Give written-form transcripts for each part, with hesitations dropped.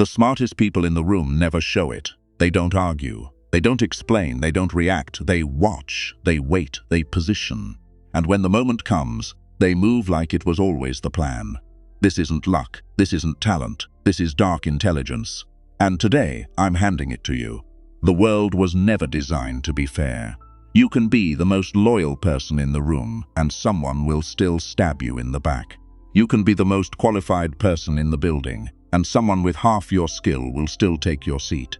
The smartest people in the room never show it. They don't argue. They don't explain. They don't react. They watch. They wait. They position. And when the moment comes, they move like it was always the plan. This isn't luck. This isn't talent. This is dark intelligence. And today, I'm handing it to you. The world was never designed to be fair. You can be the most loyal person in the room, and someone will still stab you in the back. You can be the most qualified person in the building, and someone with half your skill will still take your seat.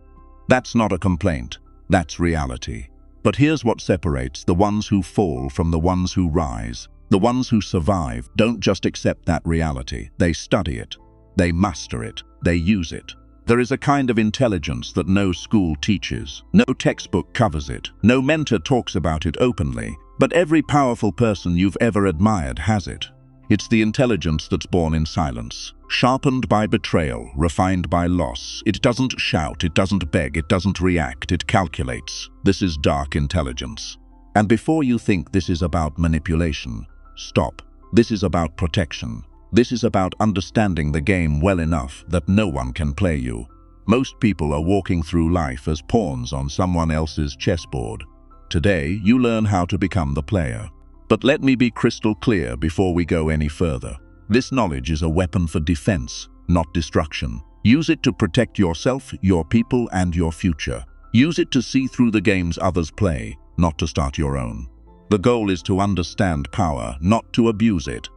That's not a complaint. That's reality. But here's what separates the ones who fall from the ones who rise. The ones who survive don't just accept that reality. They study it. They master it. They use it. There is a kind of intelligence that no school teaches. No textbook covers it. No mentor talks about it openly. But every powerful person you've ever admired has it. It's the intelligence that's born in silence, sharpened by betrayal, refined by loss. It doesn't shout, it doesn't beg, it doesn't react, it calculates. This is dark intelligence. And before you think this is about manipulation, stop. This is about protection. This is about understanding the game well enough that no one can play you. Most people are walking through life as pawns on someone else's chessboard. Today, you learn how to become the player. But let me be crystal clear before we go any further. This knowledge is a weapon for defense, not destruction. Use it to protect yourself, your people, and your future. Use it to see through the games others play, not to start your own. The goal is to understand power, not to abuse it.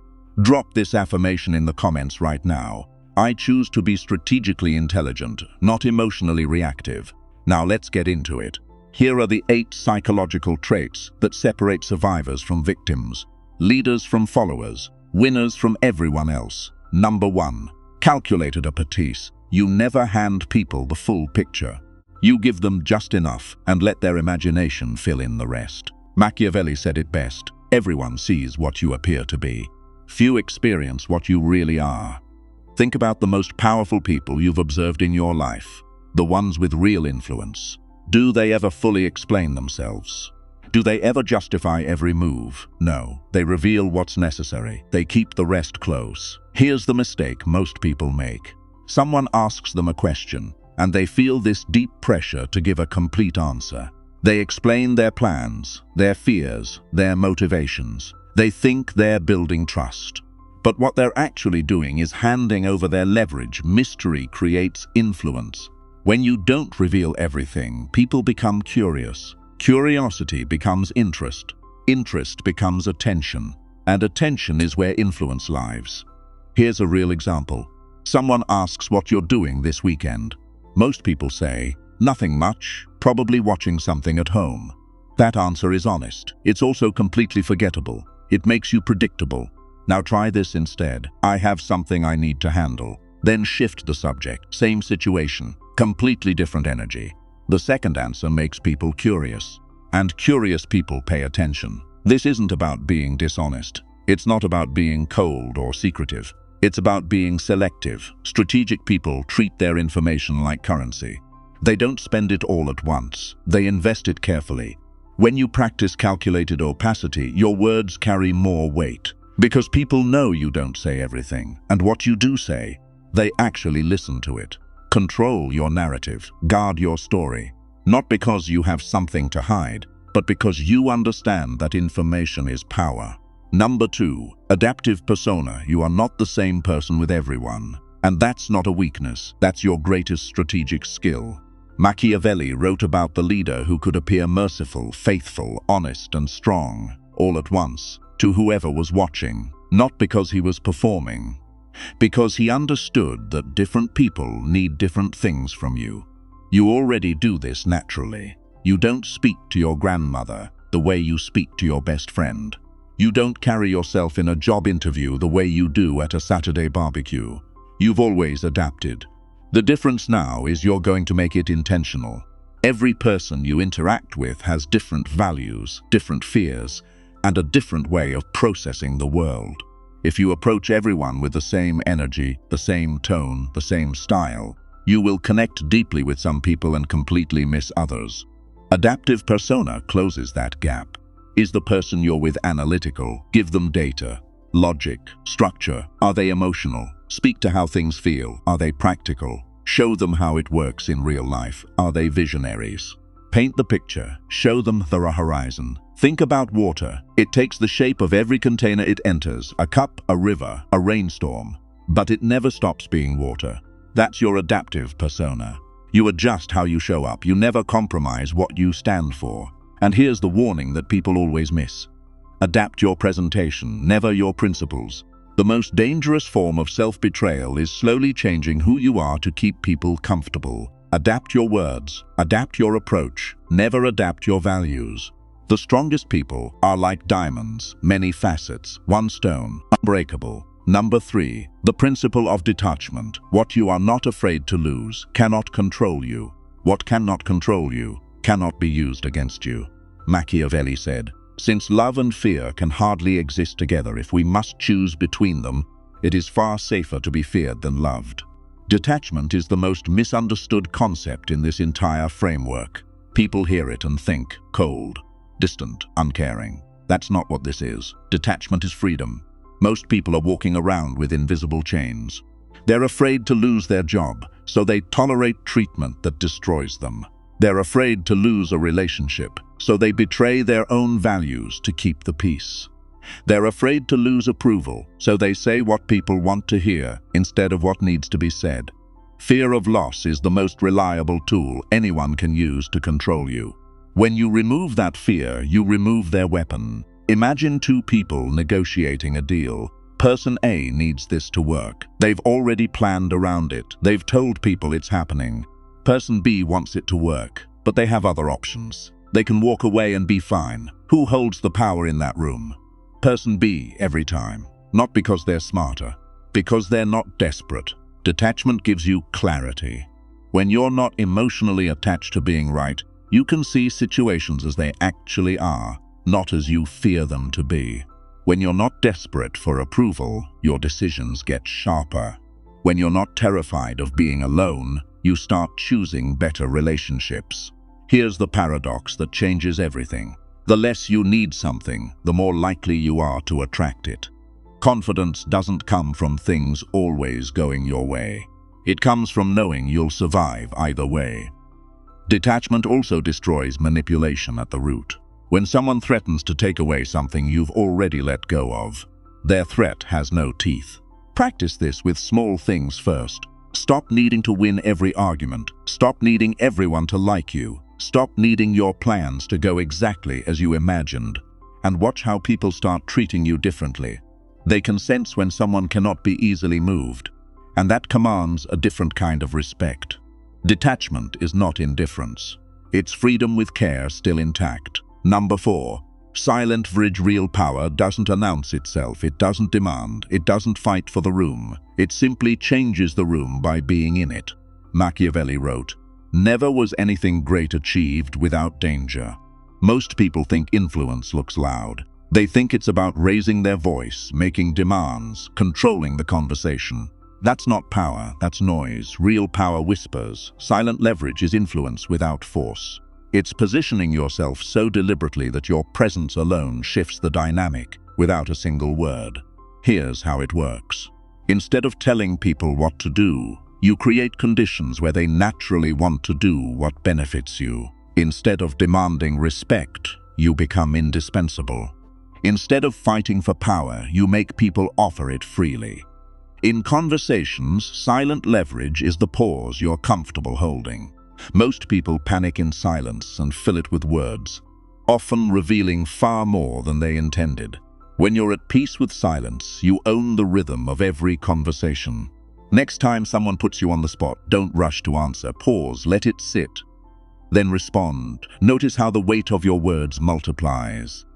Drop this affirmation in the comments right now. I choose to be strategically intelligent, not emotionally reactive. Now let's get into it. Here are the 8 psychological traits that separate survivors from victims, leaders from followers, winners from everyone else. Number 1. Calculated apatisse. You never hand people the full picture. You give them just enough and let their imagination fill in the rest. Machiavelli said it best. Everyone sees what you appear to be. Few experience what you really are. Think about the most powerful people you've observed in your life, the ones with real influence. Do they ever fully explain themselves? Do they ever justify every move? No, they reveal what's necessary. They keep the rest close. Here's the mistake most people make. Someone asks them a question, and they feel this deep pressure to give a complete answer. They explain their plans, their fears, their motivations. They think they're building trust. But what they're actually doing is handing over their leverage. Mystery creates influence. When you don't reveal everything, people become curious. Curiosity becomes interest. Interest becomes attention. And attention is where influence lives. Here's a real example. Someone asks what you're doing this weekend. Most people say, nothing much, probably watching something at home. That answer is honest. It's also completely forgettable. It makes you predictable. Now try this instead. I have something I need to handle. Then shift the subject. Same situation. Completely different energy. The second answer makes people curious. And curious people pay attention. This isn't about being dishonest. It's not about being cold or secretive. It's about being selective. Strategic people treat their information like currency. They don't spend it all at once. They invest it carefully. When you practice calculated opacity, your words carry more weight. Because people know you don't say everything. And what you do say, they actually listen to it. Control your narrative. Guard your story. Not because you have something to hide, but because you understand that information is power. Number 2, adaptive persona. You are not the same person with everyone. And that's not a weakness. That's your greatest strategic skill. Machiavelli wrote about the leader who could appear merciful, faithful, honest, and strong, all at once, to whoever was watching. Not because he was performing, because he understood that different people need different things from you. You already do this naturally. You don't speak to your grandmother the way you speak to your best friend. You don't carry yourself in a job interview the way you do at a Saturday barbecue. You've always adapted. The difference now is you're going to make it intentional. Every person you interact with has different values, different fears, and a different way of processing the world. If you approach everyone with the same energy, the same tone, the same style, you will connect deeply with some people and completely miss others. Adaptive persona closes that gap. Is the person you're with analytical? Give them data, logic, structure. Are they emotional? Speak to how things feel. Are they practical? Show them how it works in real life. Are they visionaries? Paint the picture. Show them the horizon. Think about water. It takes the shape of every container it enters, a cup, a river, a rainstorm. But it never stops being water. That's your adaptive persona. You adjust how you show up. You never compromise what you stand for. And here's the warning that people always miss. Adapt your presentation, never your principles. The most dangerous form of self-betrayal is slowly changing who you are to keep people comfortable. Adapt your words, adapt your approach, never adapt your values. The strongest people are like diamonds, many facets, one stone, unbreakable. Number 3, the principle of detachment. What you are not afraid to lose cannot control you. What cannot control you cannot be used against you. Machiavelli said, "Since love and fear can hardly exist together, if we must choose between them, it is far safer to be feared than loved." Detachment is the most misunderstood concept in this entire framework. People hear it and think cold, distant, uncaring. That's not what this is. Detachment is freedom. Most people are walking around with invisible chains. They're afraid to lose their job, so they tolerate treatment that destroys them. They're afraid to lose a relationship, so they betray their own values to keep the peace. They're afraid to lose approval, so they say what people want to hear instead of what needs to be said. Fear of loss is the most reliable tool anyone can use to control you. When you remove that fear, you remove their weapon. Imagine two people negotiating a deal. Person A needs this to work. They've already planned around it. They've told people it's happening. Person B wants it to work, but they have other options. They can walk away and be fine. Who holds the power in that room? Person B every time. Not because they're smarter, because they're not desperate. Detachment gives you clarity. When you're not emotionally attached to being right, you can see situations as they actually are, not as you fear them to be. When you're not desperate for approval, your decisions get sharper. When you're not terrified of being alone, you start choosing better relationships. Here's the paradox that changes everything. The less you need something, the more likely you are to attract it. Confidence doesn't come from things always going your way. It comes from knowing you'll survive either way. Detachment also destroys manipulation at the root. When someone threatens to take away something you've already let go of, their threat has no teeth. Practice this with small things first. Stop needing to win every argument. Stop needing everyone to like you. Stop needing your plans to go exactly as you imagined. And watch how people start treating you differently. They can sense when someone cannot be easily moved, and that commands a different kind of respect. Detachment is not indifference. It's freedom with care still intact. Number 4. Silent leverage. Real power doesn't announce itself, it doesn't demand, it doesn't fight for the room. It simply changes the room by being in it. Machiavelli wrote, "Never was anything great achieved without danger." Most people think influence looks loud. They think it's about raising their voice, making demands, controlling the conversation. That's not power, that's noise. Real power whispers. Silent leverage is influence without force. It's positioning yourself so deliberately that your presence alone shifts the dynamic without a single word. Here's how it works. Instead of telling people what to do, you create conditions where they naturally want to do what benefits you. Instead of demanding respect, you become indispensable. Instead of fighting for power, you make people offer it freely. In conversations, silent leverage is the pause you're comfortable holding. Most people panic in silence and fill it with words, often revealing far more than they intended. When you're at peace with silence, you own the rhythm of every conversation. Next time someone puts you on the spot, don't rush to answer. Pause, let it sit. Then respond. Notice how the weight of your words multiplies.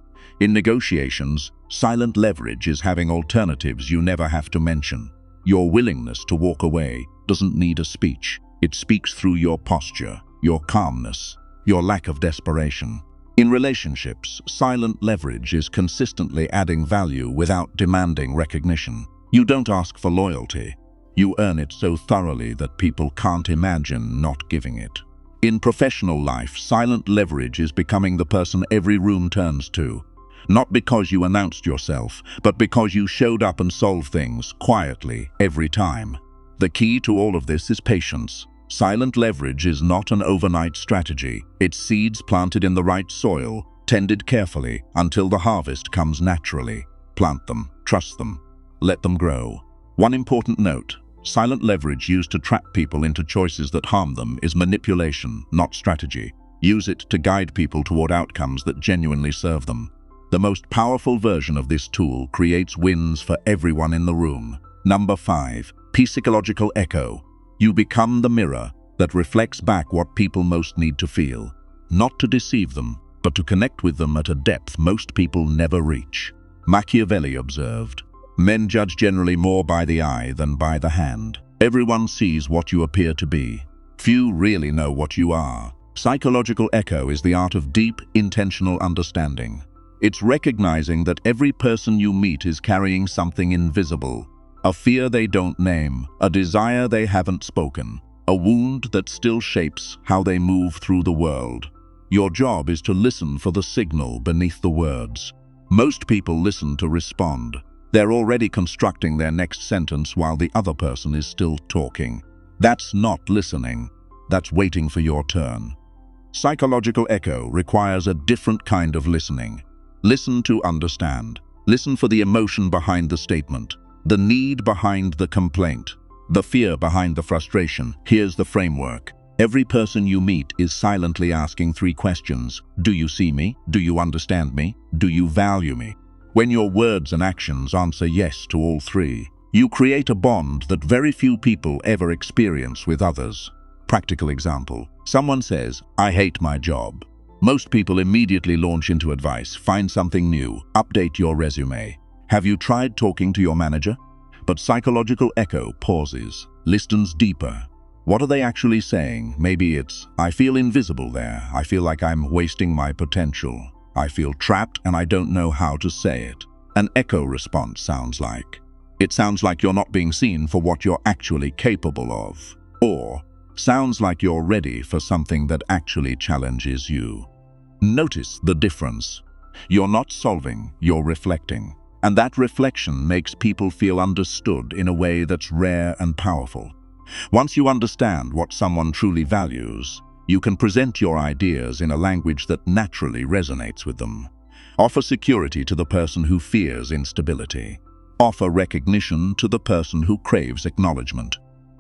In negotiations, silent leverage is having alternatives you never have to mention. Your willingness to walk away doesn't need a speech. It speaks through your posture, your calmness, your lack of desperation. In relationships, silent leverage is consistently adding value without demanding recognition. You don't ask for loyalty. You earn it so thoroughly that people can't imagine not giving it. In professional life, silent leverage is becoming the person every room turns to. Not because you announced yourself, but because you showed up and solved things quietly every time. The key to all of this is patience. Silent leverage is not an overnight strategy. It's seeds planted in the right soil, tended carefully until the harvest comes naturally. Plant them, trust them, let them grow. One important note: silent leverage used to trap people into choices that harm them is manipulation, not strategy. Use it to guide people toward outcomes that genuinely serve them. The most powerful version of this tool creates wins for everyone in the room. Number 5. Psychological echo. You become the mirror that reflects back what people most need to feel. Not to deceive them, but to connect with them at a depth most people never reach. Machiavelli observed, "Men judge generally more by the eye than by the hand. Everyone sees what you appear to be. Few really know what you are." Psychological echo is the art of deep, intentional understanding. It's recognizing that every person you meet is carrying something invisible. A fear they don't name, a desire they haven't spoken, a wound that still shapes how they move through the world. Your job is to listen for the signal beneath the words. Most people listen to respond. They're already constructing their next sentence while the other person is still talking. That's not listening. That's waiting for your turn. Psychological echo requires a different kind of listening. Listen to understand. Listen for the emotion behind the statement, the need behind the complaint, the fear behind the frustration. Here's the framework. Every person you meet is silently asking 3 questions. Do you see me? Do you understand me? Do you value me? When your words and actions answer yes to all 3, you create a bond that very few people ever experience with others. Practical example. Someone says, "I hate my job." Most people immediately launch into advice. Find something new. Update your resume. Have you tried talking to your manager? But psychological echo pauses, listens deeper. What are they actually saying? Maybe it's, "I feel invisible there. I feel like I'm wasting my potential. I feel trapped and I don't know how to say it." An echo response sounds like, it sounds like you're not being seen for what you're actually capable of. Or, sounds like you're ready for something that actually challenges you. Notice the difference. You're not solving, you're reflecting. And that reflection makes people feel understood in a way that's rare and powerful. Once you understand what someone truly values, you can present your ideas in a language that naturally resonates with them. Offer security to the person who fears instability. Offer recognition to the person who craves acknowledgement.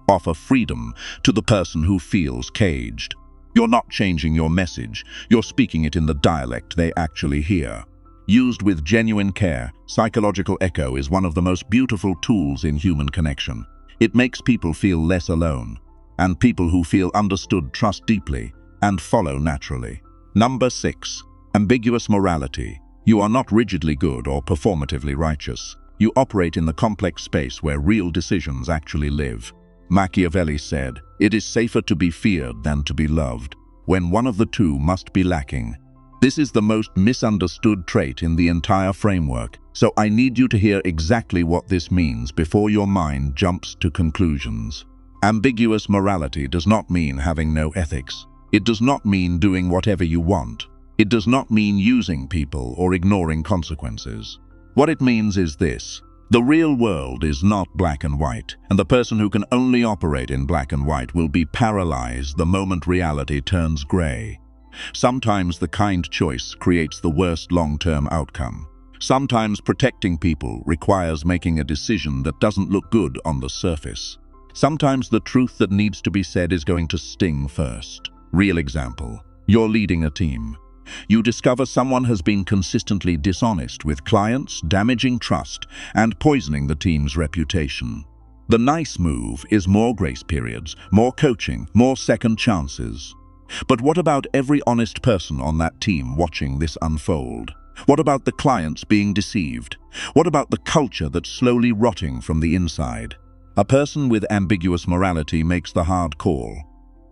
Offer freedom to the person who feels caged. You're not changing your message, you're speaking it in the dialect they actually hear. Used with genuine care, psychological echo is one of the most beautiful tools in human connection. It makes people feel less alone, and people who feel understood trust deeply and follow naturally. Number 6. Ambiguous morality. You are not rigidly good or performatively righteous. You operate in the complex space where real decisions actually live. Machiavelli said, "It is safer to be feared than to be loved," when one of the two must be lacking. This is the most misunderstood trait in the entire framework, so I need you to hear exactly what this means before your mind jumps to conclusions. Ambiguous morality does not mean having no ethics. It does not mean doing whatever you want. It does not mean using people or ignoring consequences. What it means is this: the real world is not black and white, and the person who can only operate in black and white will be paralyzed the moment reality turns gray. Sometimes the kind choice creates the worst long-term outcome. Sometimes protecting people requires making a decision that doesn't look good on the surface. Sometimes the truth that needs to be said is going to sting first. Real example. You're leading a team. You discover someone has been consistently dishonest with clients, damaging trust, and poisoning the team's reputation. The nice move is more grace periods, more coaching, more second chances. But what about every honest person on that team watching this unfold? What about the clients being deceived? What about the culture that's slowly rotting from the inside? A person with ambiguous morality makes the hard call.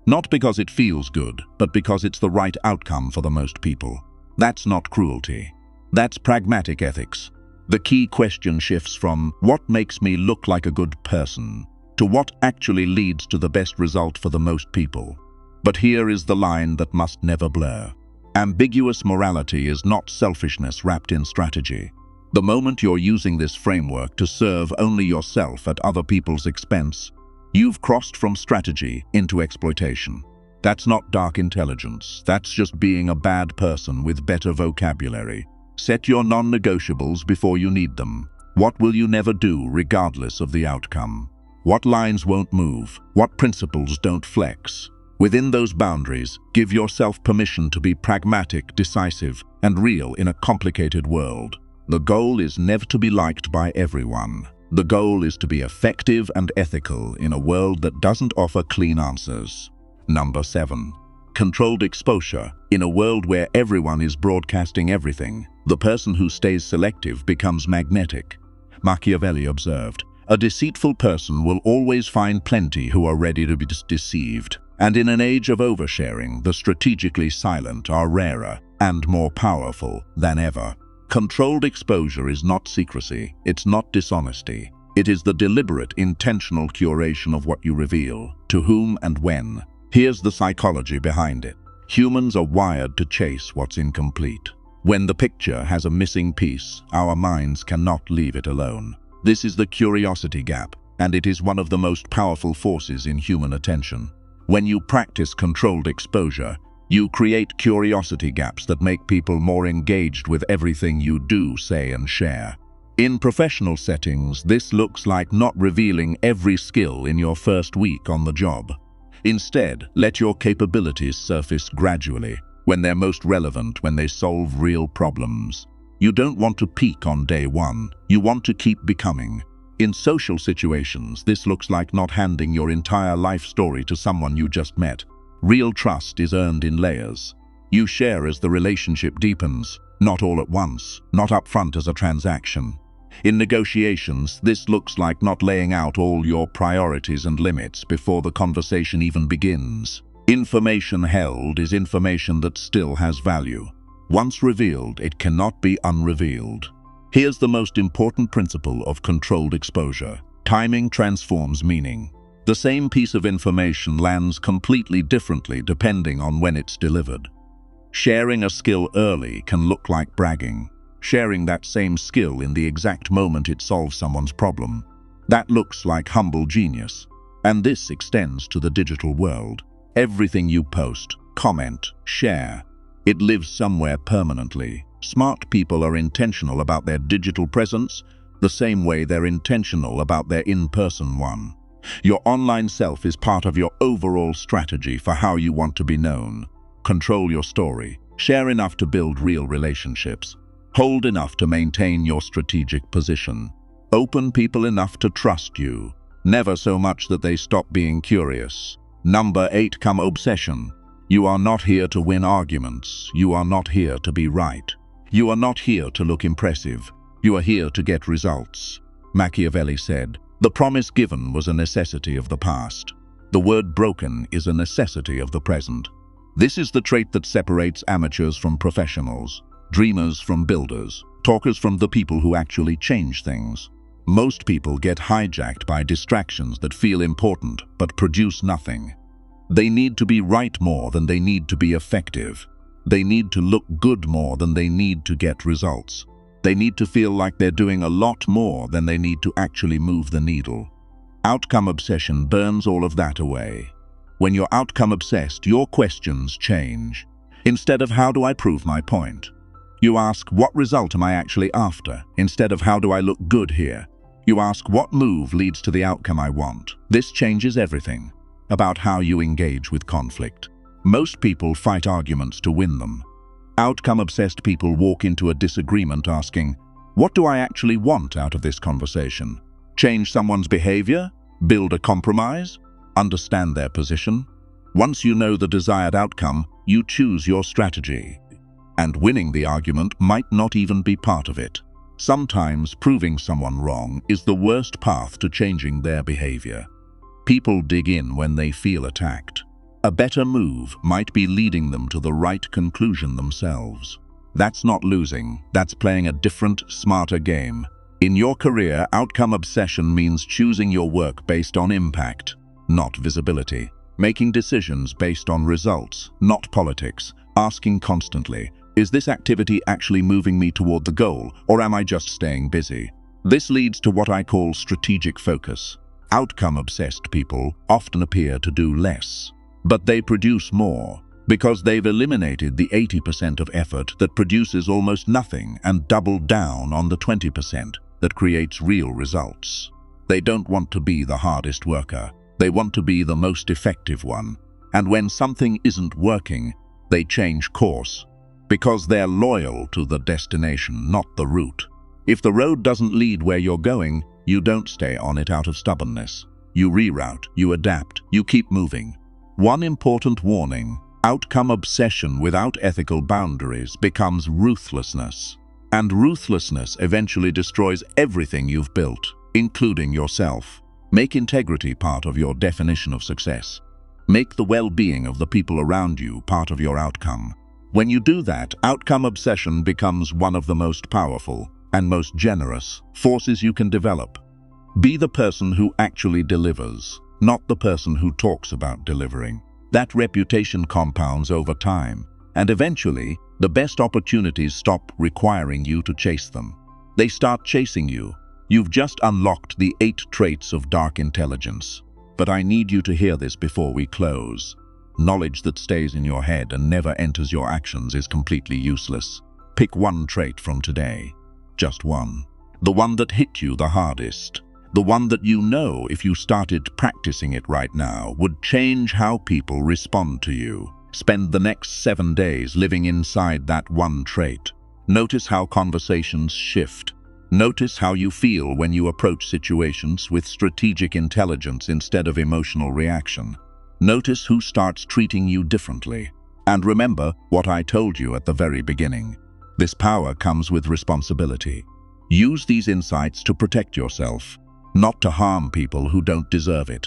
Not because it feels good, but because it's the right outcome for the most people. That's not cruelty. That's pragmatic ethics. The key question shifts from what makes me look like a good person to what actually leads to the best result for the most people. But here is the line that must never blur. Ambiguous morality is not selfishness wrapped in strategy. The moment you're using this framework to serve only yourself at other people's expense, You've crossed from strategy into exploitation. That's not dark intelligence. That's just being a bad person with better vocabulary. Set your non-negotiables before you need them. What will you never do regardless of the outcome? What lines won't move? What principles don't flex? Within those boundaries, give yourself permission to be pragmatic, decisive, and real in a complicated world. The goal is never to be liked by everyone. The goal is to be effective and ethical in a world that doesn't offer clean answers. Number 7. Controlled exposure. In a world where everyone is broadcasting everything, the person who stays selective becomes magnetic. Machiavelli observed, "A deceitful person will always find plenty who are ready to be deceived." And in an age of oversharing, the strategically silent are rarer and more powerful than ever. Controlled exposure is not secrecy, it's not dishonesty. It is the deliberate, intentional curation of what you reveal, to whom and when. Here's the psychology behind it. Humans are wired to chase what's incomplete. When the picture has a missing piece, our minds cannot leave it alone. This is the curiosity gap, and it is one of the most powerful forces in human attention. When you practice controlled exposure, you create curiosity gaps that make people more engaged with everything you do, say, and share. In professional settings, this looks like not revealing every skill in your first week on the job. Instead, let your capabilities surface gradually, when they're most relevant, when they solve real problems. You don't want to peak on day one, you want to keep becoming. In social situations, this looks like not handing your entire life story to someone you just met. Real trust is earned in layers. You share as the relationship deepens, not all at once, not upfront as a transaction. In negotiations, this looks like not laying out all your priorities and limits before the conversation even begins. Information held is information that still has value. Once revealed, it cannot be unrevealed. Here's the most important principle of controlled exposure. Timing transforms meaning. The same piece of information lands completely differently depending on when it's delivered. Sharing a skill early can look like bragging. Sharing that same skill in the exact moment it solves someone's problem, that looks like humble genius. And this extends to the digital world. Everything you post, comment, share, it lives somewhere permanently. Smart people are intentional about their digital presence the same way they're intentional about their in-person one. Your online self is part of your overall strategy for how you want to be known. Control your story. Share enough to build real relationships. Hold enough to maintain your strategic position. Open people enough to trust you. Never so much that they stop being curious. Number 8, come obsession. You are not here to win arguments. You are not here to be right. You are not here to look impressive. You are here to get results. Machiavelli said, "The promise given was a necessity of the past. The word broken is a necessity of the present." This is the trait that separates amateurs from professionals, dreamers from builders, talkers from the people who actually change things. Most people get hijacked by distractions that feel important but produce nothing. They need to be right more than they need to be effective. They need to look good more than they need to get results. They need to feel like they're doing a lot more than they need to actually move the needle. Outcome obsession burns all of that away. When you're outcome obsessed, your questions change. Instead of "how do I prove my point?" you ask, "what result am I actually after?" Instead of "how do I look good here?" you ask, "what move leads to the outcome I want?" This changes everything about how you engage with conflict. Most people fight arguments to win them. Outcome-obsessed people walk into a disagreement asking, "What do I actually want out of this conversation?" Change someone's behavior? Build a compromise? Understand their position? Once you know the desired outcome, you choose your strategy. And winning the argument might not even be part of it. Sometimes proving someone wrong is the worst path to changing their behavior. People dig in when they feel attacked. A better move might be leading them to the right conclusion themselves. That's not losing, that's playing a different, smarter game. In your career, outcome obsession means choosing your work based on impact, not visibility. Making decisions based on results, not politics. Asking constantly, is this activity actually moving me toward the goal, or am I just staying busy? This leads to what I call strategic focus. Outcome-obsessed people often appear to do less, but they produce more because they've eliminated the 80% of effort that produces almost nothing and doubled down on the 20% that creates real results. They don't want to be the hardest worker. They want to be the most effective one. And when something isn't working, they change course because they're loyal to the destination, not the route. If the road doesn't lead where you're going, you don't stay on it out of stubbornness. You reroute, you adapt, you keep moving. One important warning: outcome obsession without ethical boundaries becomes ruthlessness. And ruthlessness eventually destroys everything you've built, including yourself. Make integrity part of your definition of success. Make the well-being of the people around you part of your outcome. When you do that, outcome obsession becomes one of the most powerful and most generous forces you can develop. Be the person who actually delivers, not the person who talks about delivering. That reputation compounds over time, and eventually, the best opportunities stop requiring you to chase them. They start chasing you. You've just unlocked the 8 traits of dark intelligence. But I need you to hear this before we close. Knowledge that stays in your head and never enters your actions is completely useless. Pick one trait from today. Just one. The one that hit you the hardest. The one that you know, if you started practicing it right now, would change how people respond to you. Spend the next 7 days living inside that one trait. Notice how conversations shift. Notice how you feel when you approach situations with strategic intelligence instead of emotional reaction. Notice who starts treating you differently. And remember what I told you at the very beginning. This power comes with responsibility. Use these insights to protect yourself, not to harm people who don't deserve it.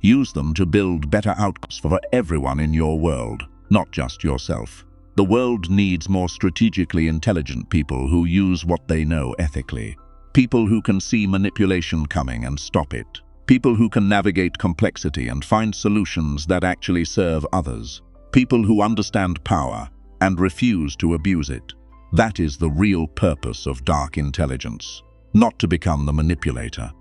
Use them to build better outcomes for everyone in your world, not just yourself. The world needs more strategically intelligent people who use what they know ethically. People who can see manipulation coming and stop it. People who can navigate complexity and find solutions that actually serve others. People who understand power and refuse to abuse it. That is the real purpose of dark intelligence. Not to become the manipulator,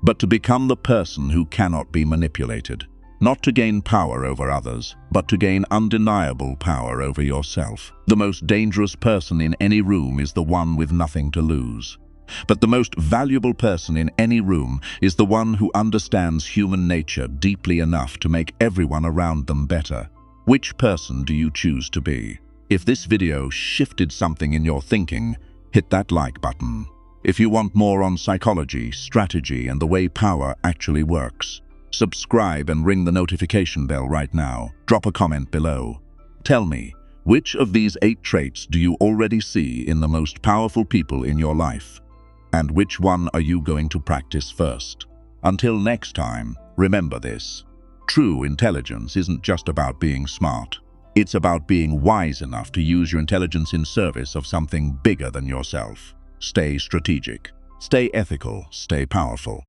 but to become the person who cannot be manipulated. Not to gain power over others, but to gain undeniable power over yourself. The most dangerous person in any room is the one with nothing to lose. But the most valuable person in any room is the one who understands human nature deeply enough to make everyone around them better. Which person do you choose to be? If this video shifted something in your thinking, hit that like button. If you want more on psychology, strategy, and the way power actually works, subscribe and ring the notification bell right now. Drop a comment below. Tell me, which of these 8 traits do you already see in the most powerful people in your life? And which one are you going to practice first? Until next time, remember this. True intelligence isn't just about being smart. It's about being wise enough to use your intelligence in service of something bigger than yourself. Stay strategic, stay ethical, stay powerful.